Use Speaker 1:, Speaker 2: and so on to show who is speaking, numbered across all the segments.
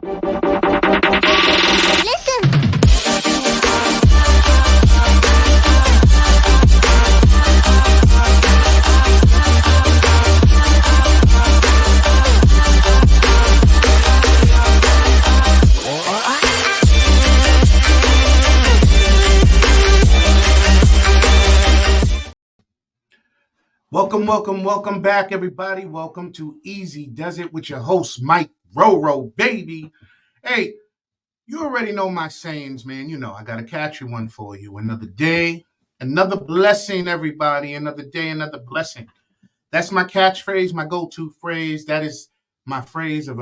Speaker 1: Welcome back, everybody. Welcome to Easy Does It with your host, Mike Roro, baby. Hey, you already know my sayings, man. You know, I got to catch you one for you. Another day, another blessing, everybody. Another day, another blessing. That's my catchphrase, my go-to phrase. That is my phrase of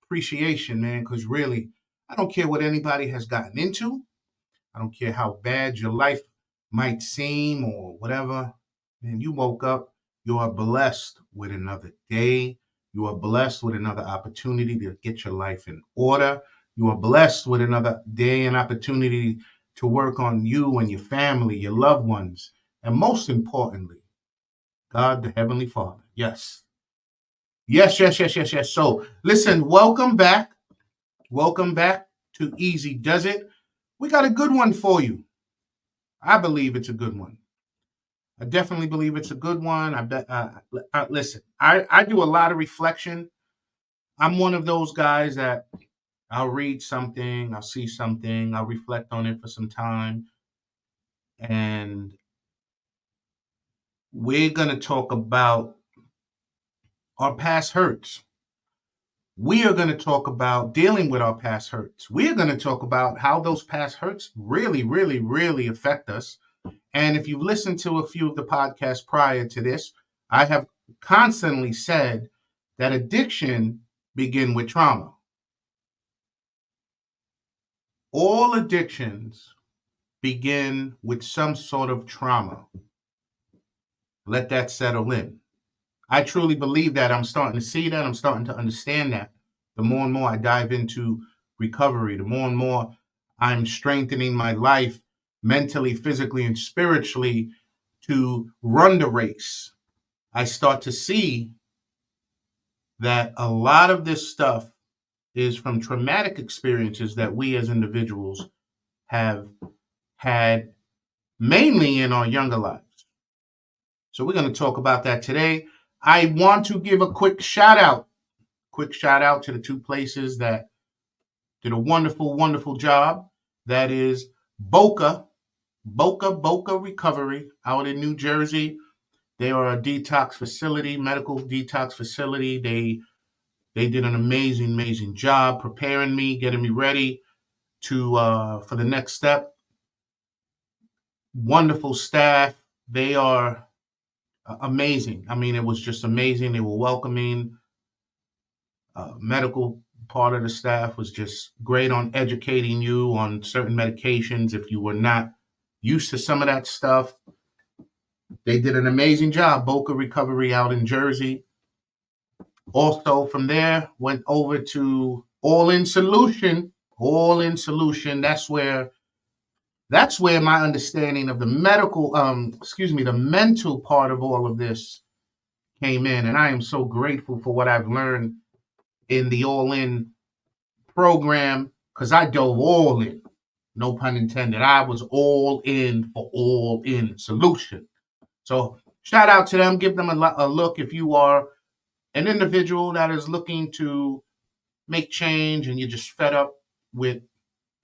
Speaker 1: appreciation, man, because really, I don't care what anybody has gotten into. I don't care how bad your life might seem or whatever. Man, you woke up. You are blessed with another day. You are blessed with another opportunity to get your life in order. You are blessed with another day and opportunity to work on you and your family, your loved ones, and most importantly, God, the Heavenly Father. Yes. Yes. So, listen, welcome back. Welcome back to Easy Does It. We got a good one for you. I believe it's a good one. I definitely believe it's a good one. I bet. Listen, I do a lot of reflection. I'm one of those guys that I'll read something, I'll see something, I'll reflect on it for some time, and we're gonna talk about our past hurts. We are going to talk about dealing with our past hurts. We are going to talk about how those past hurts really affect us. And if you've listened to a few of the podcasts prior to this, I have constantly said that addiction begin with trauma. All addictions begin with some sort of trauma. Let that settle in. I truly believe that. I'm starting to see that. I'm starting to understand that. The more and more I dive into recovery, the more and more I'm strengthening my life mentally, physically, and spiritually to run the race. I start to see that a lot of this stuff is from traumatic experiences that we as individuals have had mainly in our younger lives. So we're going to talk about that today. I want to give a quick shout out to the two places that did a wonderful job. That is Boca Recovery out in New Jersey. They are a detox facility, medical detox facility. They did an amazing job preparing me, getting me ready to for the next step. Wonderful staff. They are amazing. I mean, it was just amazing. They were welcoming. Medical part of the staff was just great on educating you on certain medications if you were not used to some of that stuff. They did an amazing job. Boca Recovery out in Jersey. Also from there, went over to All In Solution. All In Solution. That's where my understanding of the the mental part of all of this came in. And I am so grateful for what I've learned in the All In program because I dove all in. No pun intended. I was all in for All In Solution. So shout out to them. Give them a look if you are an individual that is looking to make change and you're just fed up with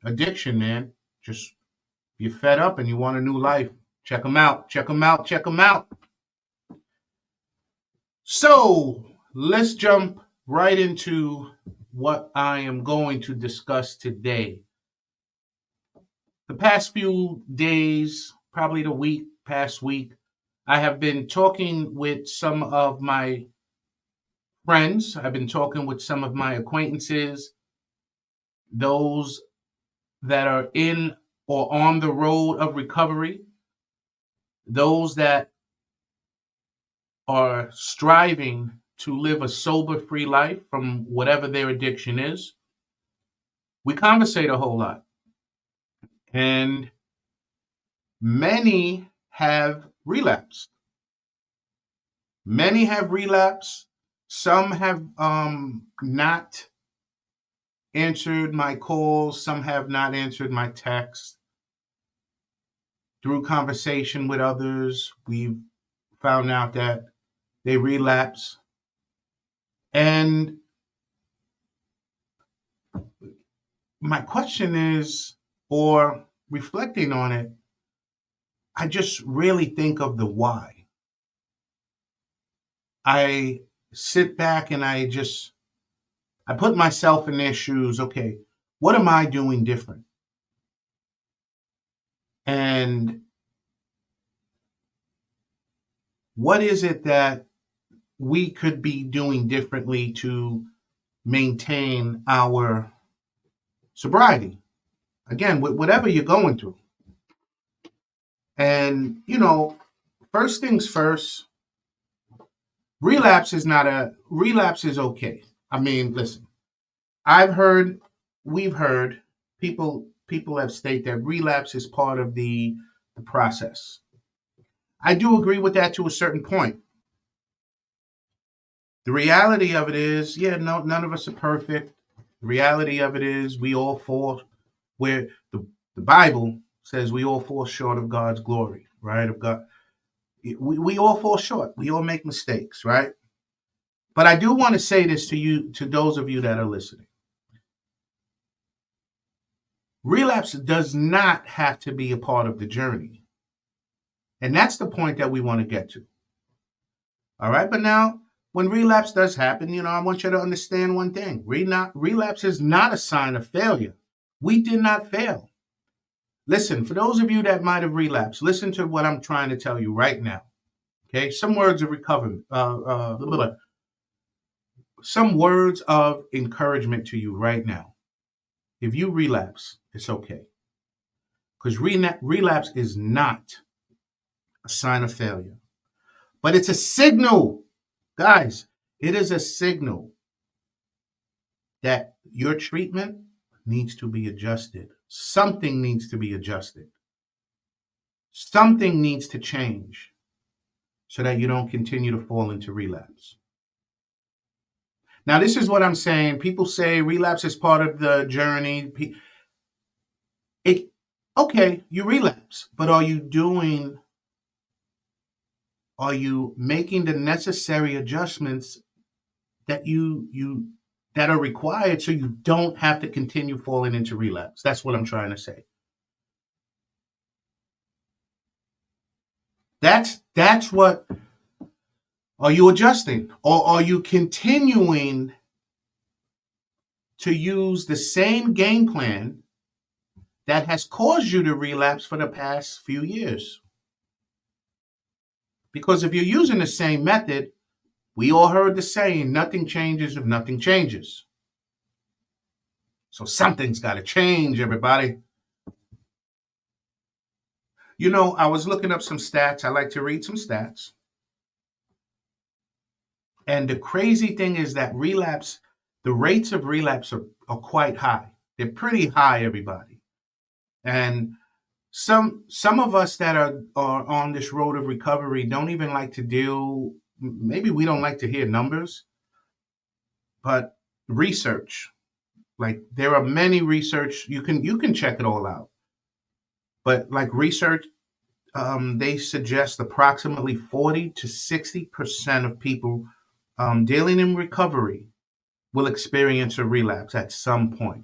Speaker 1: addiction, man. Just you're fed up and you want a new life. Check them out. So let's jump right into what I am going to discuss today. The past few days, probably the past week, I have been talking with some of my friends. I've been talking with some of my acquaintances, those that are in or on the road of recovery, those that are striving to live a sober-free life from whatever their addiction is. We conversate a whole lot. And many have relapsed. Some have not answered my calls, some have not answered my texts. Through conversation with others, we've found out that they relapse. And my question is, or reflecting on it, I just really think of the why. I sit back and I put myself in their shoes. Okay, what am I doing different? And what is it that we could be doing differently to maintain our sobriety? Again, with whatever you're going through. And, first things first, relapse is okay. I mean, listen, I've heard, we've heard people have stated that relapse is part of the process. I do agree with that to a certain point. The reality of it is, yeah, no, none of us are perfect. The reality of it is, we all fall where the Bible says we all fall short of God's glory, right? Of God, we all fall short. We all make mistakes, right? But I do want to say this to you, to those of you that are listening. Relapse does not have to be a part of the journey. And that's the point that we want to get to. All right. But now, when relapse does happen, I want you to understand one thing. Relapse is not a sign of failure. We did not fail. Listen, for those of you that might have relapsed, listen to what I'm trying to tell you right now. Okay. Some words of recovery, some words of encouragement to you right now. If you relapse, it's okay. Because relapse is not a sign of failure, but it's a signal. Guys, it is a signal that your treatment needs to be adjusted. Something needs to be adjusted. Something needs to change so that you don't continue to fall into relapse. Now, this is what I'm saying. People say relapse is part of the journey. It okay, you relapse, but are you making the necessary adjustments that you that are required so you don't have to continue falling into relapse? That's what I'm trying to say. That's what, are you adjusting, or are you continuing to use the same game plan that has caused you to relapse for the past few years? Because if you're using the same method, we all heard the saying, nothing changes if nothing changes. So something's got to change, everybody. I was looking up some stats. I like to read some stats. And the crazy thing is that the rates of relapse are quite high. They're pretty high, everybody. And some of us that are on this road of recovery don't even like to deal, maybe we don't like to hear numbers, but research. Like, there are many research, you can check it all out. But like research, they suggest approximately 40 to 60% of people dealing in recovery will experience a relapse at some point.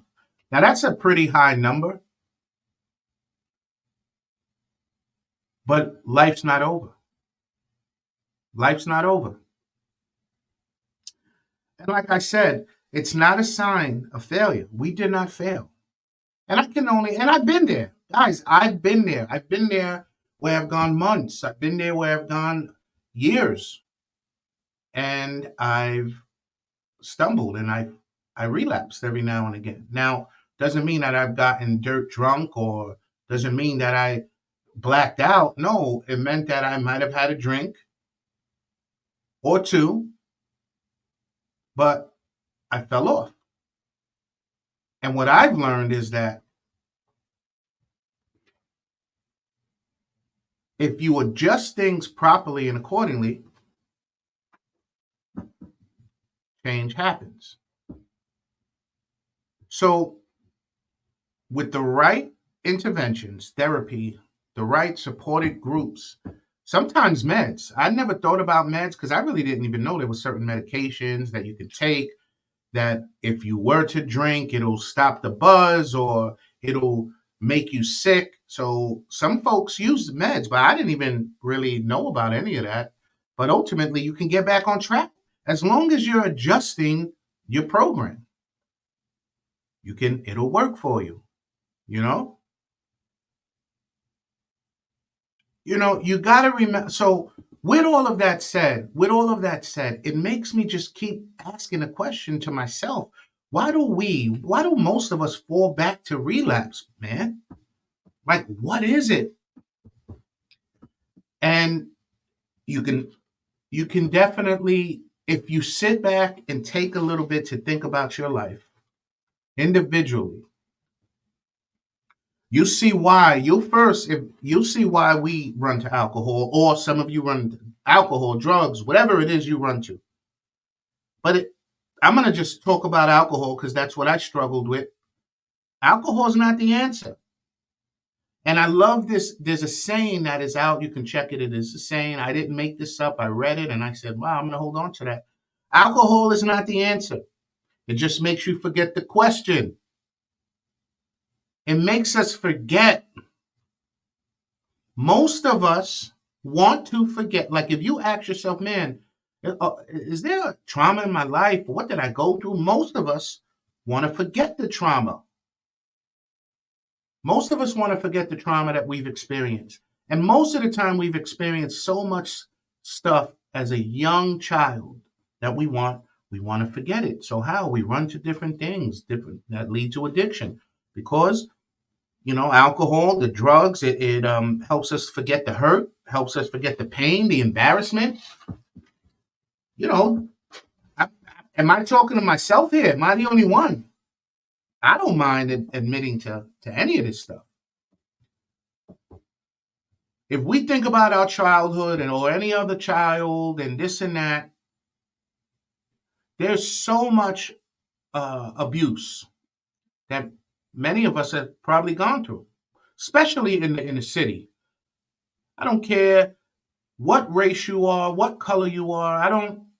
Speaker 1: Now, that's a pretty high number, but life's not over. Life's not over. And like I said, it's not a sign of failure. We did not fail. And I've been there. Guys, I've been there. I've been there where I've gone months. I've been there where I've gone years. And I've stumbled and I relapsed every now and again. Now, doesn't mean that I've gotten dirt drunk, or doesn't mean that I blacked out. No, it meant that I might have had a drink or two, but I fell off. And what I've learned is that if you adjust things properly and accordingly, change happens. So, with the right interventions, therapy, the right supported groups, sometimes meds. I never thought about meds because I really didn't even know there were certain medications that you could take that if you were to drink, it'll stop the buzz or it'll make you sick. So some folks use meds, but I didn't even really know about any of that. But ultimately, you can get back on track as long as you're adjusting your program. It'll work for you, you know? You got to remember. So, with all of that said, it makes me just keep asking a question to myself. Why do most of us fall back to relapse, man? Like, what is it? And you can, you can definitely, if you sit back and take a little bit to think about your life individually, you'll see why we run to alcohol, or some of you run to alcohol, drugs, whatever it is you run to. But I'm going to just talk about alcohol because that's what I struggled with. Alcohol is not the answer. And I love this. There's a saying that is out. You can check it. It is a saying. I didn't make this up. I read it and I said, wow, I'm going to hold on to that. Alcohol is not the answer. It just makes you forget the question. It makes us forget. Most of us want to forget. Like if you ask yourself, man, is there a trauma in my life? What did I go through? Most of us want to forget the trauma. Most of us want to forget the trauma that we've experienced. And most of the time, we've experienced so much stuff as a young child that we want to forget it. So how we run to different things, different that lead to addiction, because alcohol, the drugs, it helps us forget the hurt, helps us forget the pain, the embarrassment. You know, I, am I talking to myself here? Am I the only one? I don't mind admitting to any of this stuff. If we think about our childhood or any other child and this and that, there's so much abuse that many of us have probably gone through, especially in the city. I don't care what race you are, what color you are.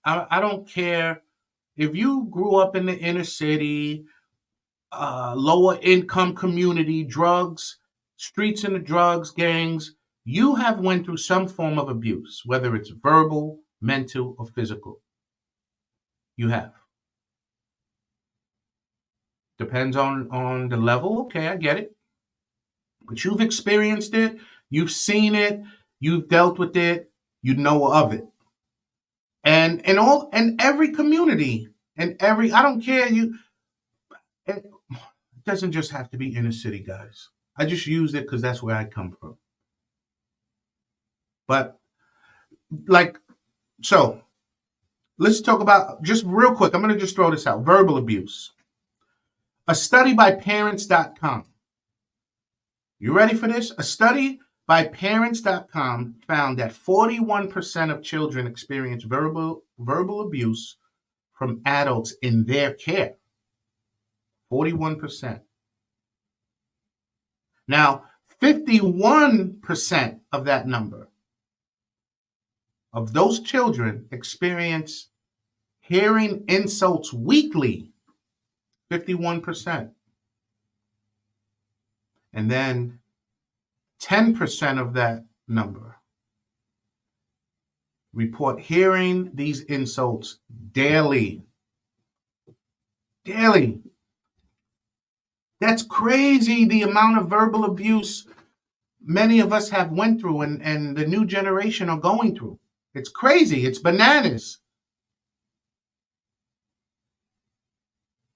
Speaker 1: I don't care if you grew up in the inner city, lower income community, drugs, streets and the drugs, gangs. You have went through some form of abuse, whether it's verbal, mental, or physical. You have. Depends on the level. Okay, I get it. But you've experienced it, you've seen it, you've dealt with it, you know of it. And every community and every I don't care it doesn't just have to be inner city, guys. I just used it because that's where I come from. But like so let's talk about just real quick. I'm gonna just throw this out. Verbal abuse. A study by parents.com. You ready for this? A study by parents.com found that 41% of children experience verbal abuse from adults in their care. 41%. Now, 51% of that number of those children experience hearing insults weekly. 51%. And then 10% of that number report hearing these insults daily. Daily. That's crazy, the amount of verbal abuse many of us have went through and the new generation are going through. It's crazy. It's bananas.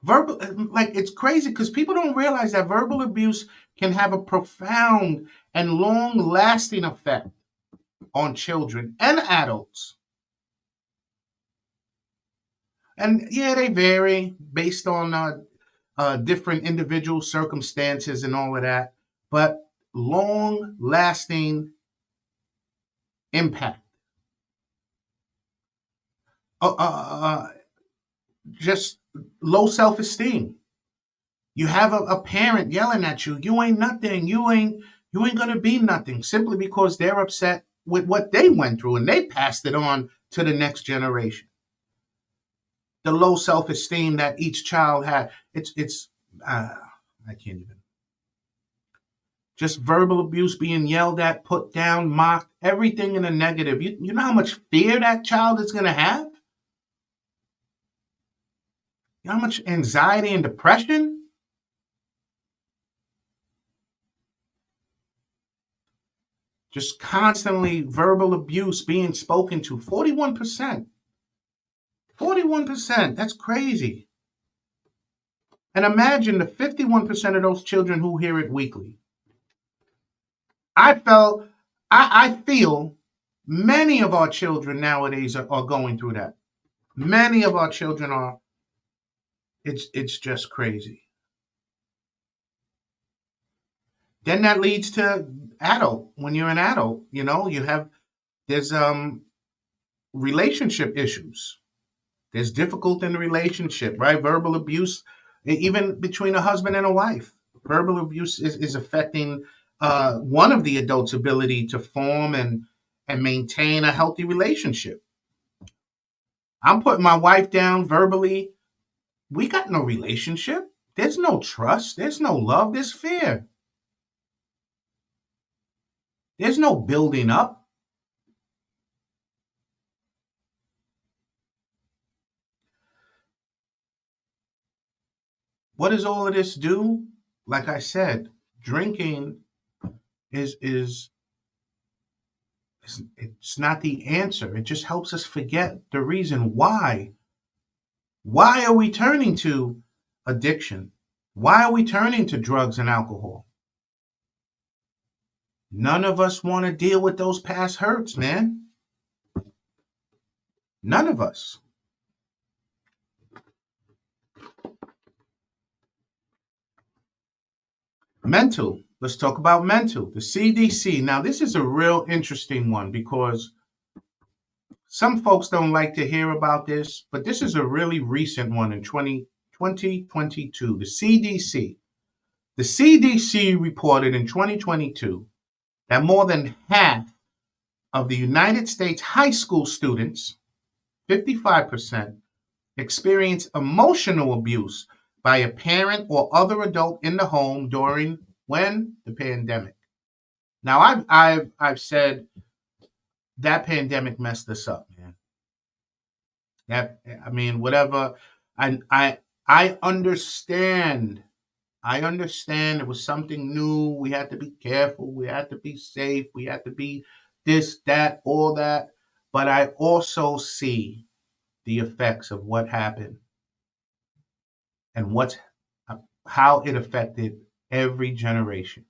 Speaker 1: It's crazy because people don't realize that verbal abuse can have a profound and long lasting effect on children and adults. And yeah, they vary based on different individual circumstances and all of that, but long lasting impact. Uh, uh, uh, just low self esteem. You have a parent yelling at you, you ain't nothing, you ain't gonna be nothing, simply because they're upset with what they went through and they passed it on to the next generation. The low self-esteem that each child had. It's I can't even. Just verbal abuse, being yelled at, put down, mocked, everything in a negative. You know how much fear that child is going to have? You know how much anxiety and depression? Just constantly verbal abuse being spoken to. 41%. 41%. That's crazy. And imagine the 51% of those children who hear it weekly. I felt, I feel many of our children nowadays are going through that. Many of our children are. It's just crazy. Then that leads to adult. When you're an adult, there's relationship issues. There's difficult in the relationship, right? Verbal abuse, even between a husband and a wife. Verbal abuse is affecting one of the adults' ability to form and maintain a healthy relationship. I'm putting my wife down verbally. We got no relationship. There's no trust. There's no love. There's fear. There's no building up. What does all of this do? Like I said, drinking is it's not the answer. It just helps us forget the reason why. Why are we turning to addiction? Why are we turning to drugs and alcohol? None of us want to deal with those past hurts, man. None of us. Mental. Let's talk about mental. The CDC. Now, this is a real interesting one because some folks don't like to hear about this, but this is a really recent one in 2022. The CDC. The CDC reported in 2022 that more than half of the United States high school students, 55%, experience emotional abuse by a parent or other adult in the home during when the pandemic. Now, I've said that pandemic messed us up, man. That, I mean, whatever. I understand. I understand it was something new. We had to be careful. We had to be safe. We had to be this, that, all that. But I also see the effects of what happened and how it affected every generation.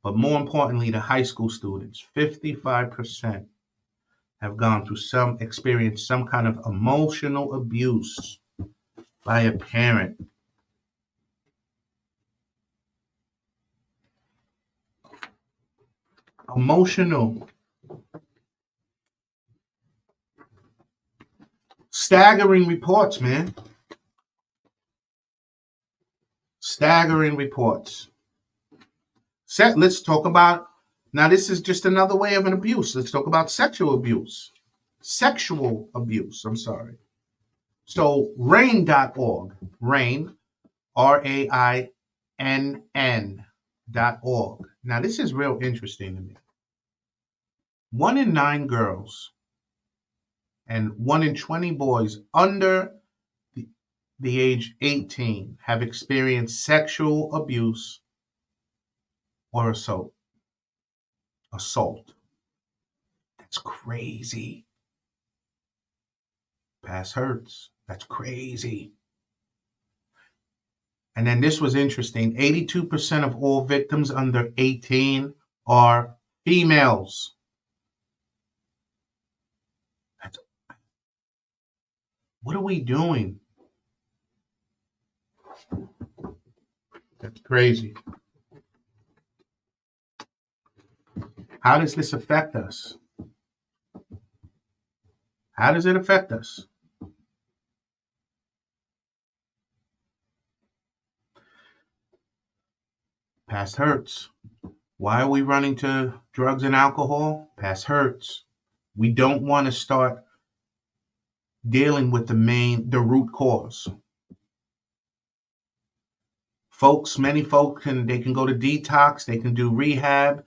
Speaker 1: But more importantly, the high school students, 55% have gone through experienced some kind of emotional abuse by a parent. Emotional. Staggering reports, man. Staggering reports. Let's talk about, now this is just another way of an abuse. Let's talk about sexual abuse. Sexual abuse, I'm sorry. So RAINN.org, RAINN, RAINN.org. Now this is real interesting to me. 1 in 9 girls and 1 in 20 boys under the age 18 have experienced sexual abuse or assault. Assault. That's crazy. Past hurts. That's crazy. And then this was interesting. 82% of all victims under 18 are females. What are we doing? That's crazy. How does this affect us? How does it affect us? Past hurts. Why are we running to drugs and alcohol? Past hurts. We don't want to start dealing with the root cause. Folks, many folks they can go to detox, they can do rehab,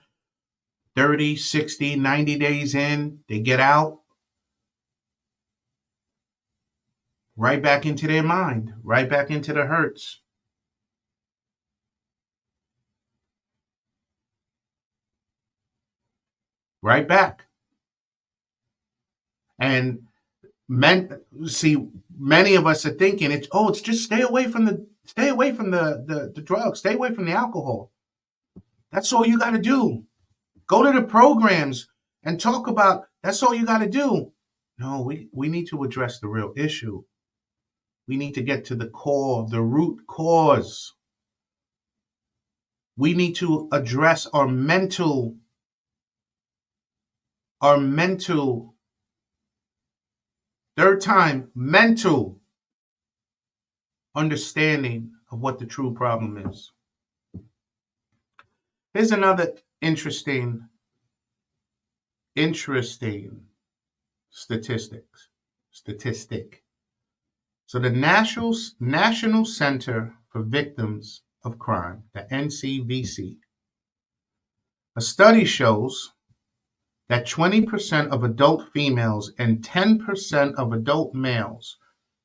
Speaker 1: 30, 60, 90 days in, they get out, right back into their mind, right back into the hurts. Right back. And many of us are thinking it's just stay away from the drugs, stay away from the alcohol. That's all you got to do. Go to the programs and talk about that's all you got to do. No, we need to address the real issue. We need to get to the core, the root cause. We need to address our mental, third time, mental understanding of what the true problem is. Here's another interesting statistic. So the National Center for Victims of Crime, the NCVC, a study shows that 20% of adult females and 10% of adult males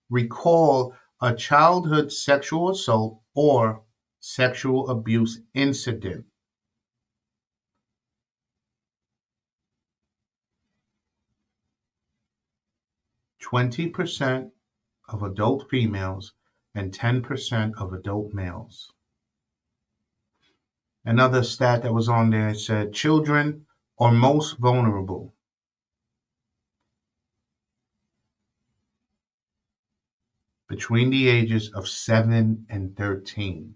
Speaker 1: recall a childhood sexual assault or sexual abuse incident. "20% of adult females and 10% of adult males." Another stat that was on there said children are most vulnerable. Between the ages of 7 and 13.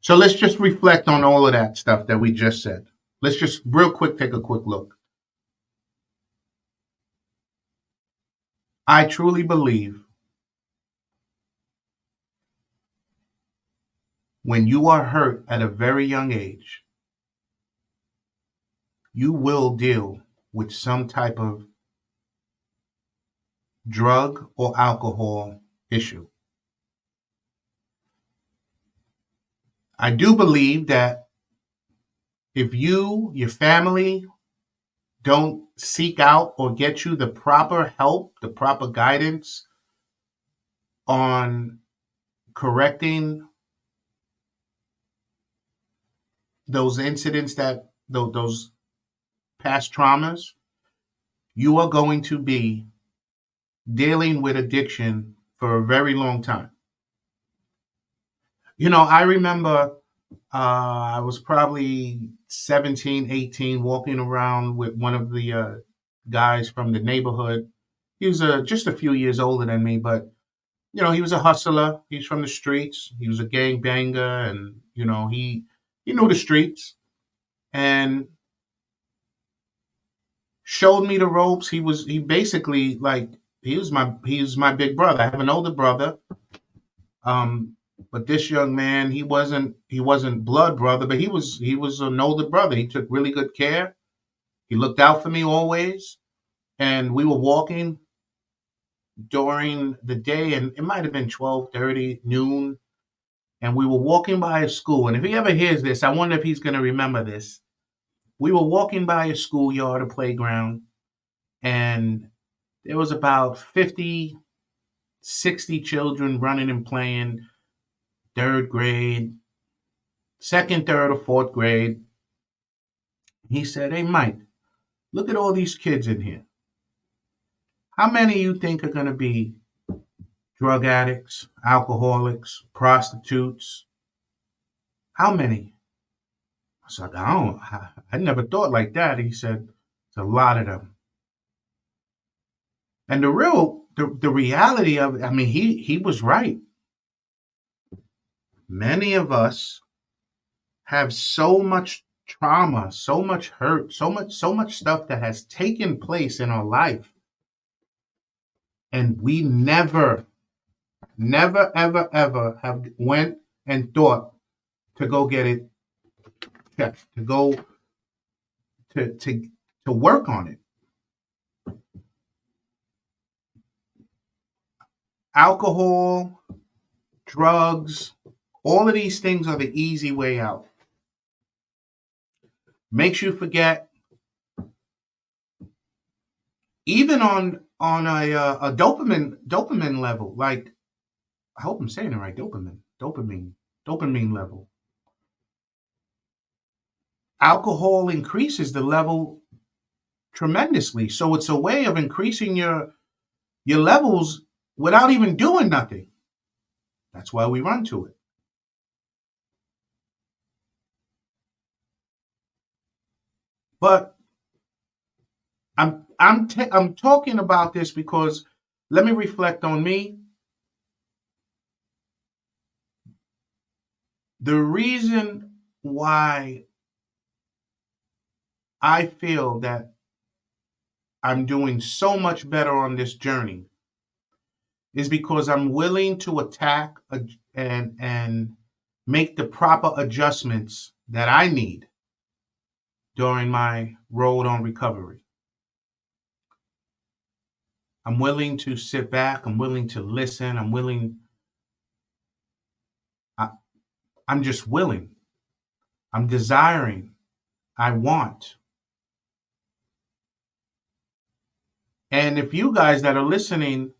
Speaker 1: So let's just reflect on all of that stuff that we just said. Let's just real quick take a quick look. I truly believe when you are hurt at a very young age, you will deal with some type of drug or alcohol issue. I do believe that if your family don't seek out or get you the proper help, the proper guidance on correcting those incidents those past traumas, you are going to be dealing with addiction for a very long time. I remember I was probably 17, 18, walking around with one of the guys from the neighborhood. He was just a few years older than me, but he was a hustler. He's from the streets. He was a gang banger, and he knew the streets and showed me the ropes. He basically like he was my big brother. I have an older brother. But this young man, he wasn't blood brother, but he was an older brother. He took really good care. He looked out for me always. And we were walking during the day, and it might have been 12:30, noon, and we were walking by a school. And if he ever hears this, I wonder if he's going to remember this. We were walking by a schoolyard, a playground, and there was about 50, 60 children running and playing, third grade, second, third, or fourth grade. He said, "Hey, Mike, look at all these kids in here. How many you think are going to be drug addicts, alcoholics, prostitutes? How many?" I was like, I never thought like that. He said, "It's a lot of them." And the reality of it, I mean, he was right. Many of us have so much trauma, so much hurt, so much stuff that has taken place in our life, and we never, ever, ever have went and thought to go get it checked, to go to work on it. Alcohol, drugs, all of these things are the easy way out. Makes you forget, even on a dopamine level. Like, I hope I'm saying it right. Dopamine level. Alcohol increases the level tremendously. So it's a way of increasing your levels without even doing nothing. That's why we run to it. But I'm talking about this because let me reflect on me. The reason why I feel that I'm doing so much better on this journey is because I'm willing to attack and make the proper adjustments that I need during my road on recovery. I'm willing to sit back. I'm willing to listen. I, I'm just willing. I'm desiring. I want. And if you guys that are listening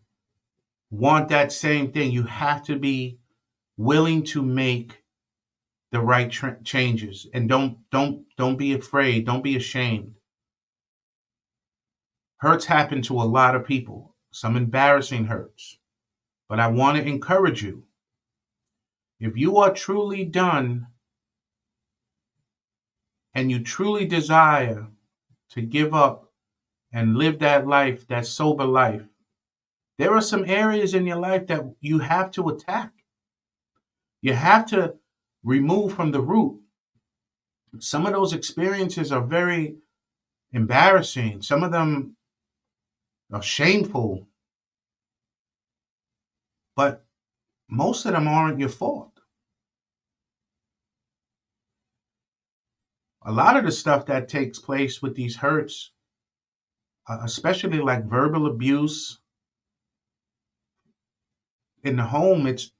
Speaker 1: want that same thing, you have to be willing to make the right changes, and don't be afraid. Don't be ashamed. Hurts happen to a lot of people. Some embarrassing hurts. But I want to encourage you. If you are truly done and you truly desire to give up and live that life, that sober life, there are some areas in your life that you have to attack. You have to remove from the root. Some of those experiences are very embarrassing. Some of them are shameful, but most of them aren't your fault. A lot of the stuff that takes place with these hurts, especially like verbal abuse in the home, it's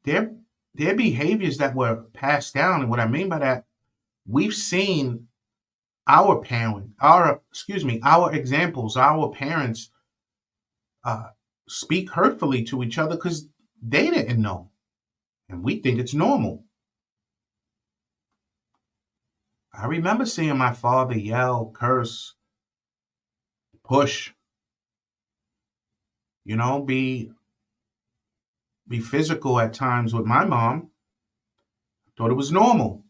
Speaker 1: their their behaviors that were passed down. And what I mean by that, we've seen our examples, our parents uh, speak hurtfully to each other because they didn't know, and we think it's normal. I remember seeing my father yell, curse, push, be physical at times with my mom. Thought it was normal,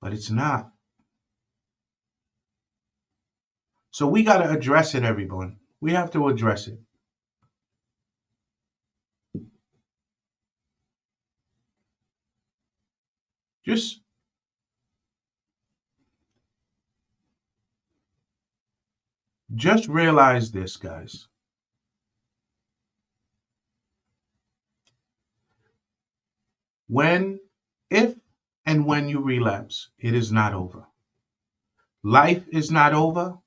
Speaker 1: but it's not. So we got to address it, everyone. We have to address it. Just just realize this, guys. When, if, and when you relapse, it is not over. Life is not over.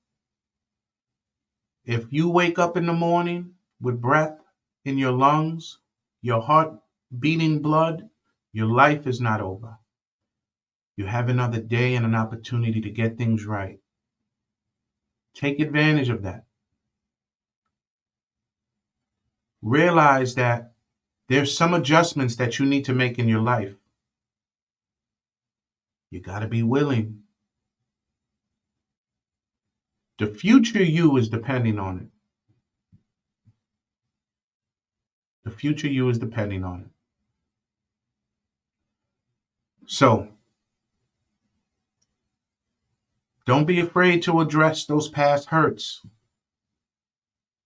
Speaker 1: If you wake up in the morning with breath in your lungs, your heart beating blood, your life is not over. You have another day and an opportunity to get things right. Take advantage of that. Realize that there's some adjustments that you need to make in your life. You got to be willing. The future you is depending on it. The future you is depending on it. So, don't be afraid to address those past hurts.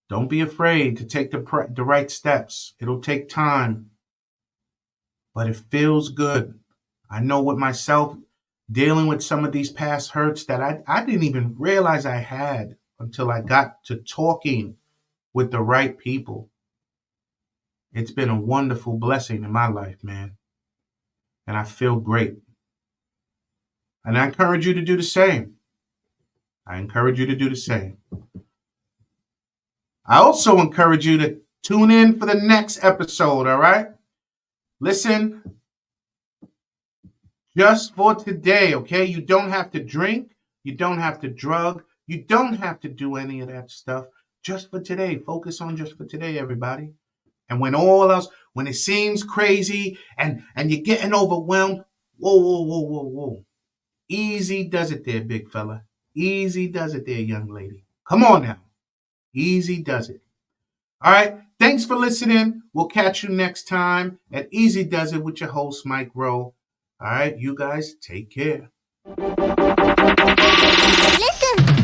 Speaker 1: Don't be afraid to take the right steps. It'll take time, but it feels good. I know with myself, dealing with some of these past hurts that I didn't even realize I had until I got to talking with the right people. It's been a wonderful blessing in my life, man. and I feel great. And I encourage you to do the same. I also encourage you to tune in for the next episode, all right? Listen, just for today, okay? You don't have to drink. You don't have to drug. You don't have to do any of that stuff. Just for today. Focus on just for today, everybody. And when it seems crazy and you're getting overwhelmed, whoa. Easy does it there, big fella. Easy does it there, young lady. Come on now. Easy does it. All right. Thanks for listening. We'll catch you next time at Easy Does It with your host, Mike Rowe. All right. You guys take care.
Speaker 2: Listen.